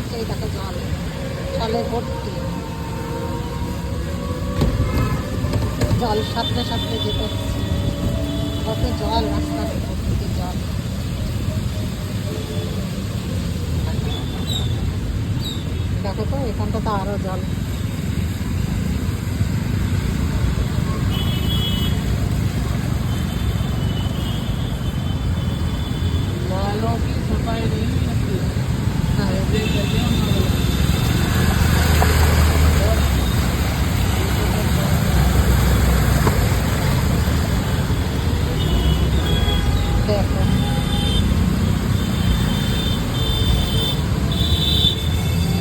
যাচ্ছে, এই দেখো জল, জলে ভর্তি, জল সাথে সাথে যেতে হচ্ছে, কত জল, রাস্তার ভর্তি জল। দেখো তো এখানটা তো আরো জল।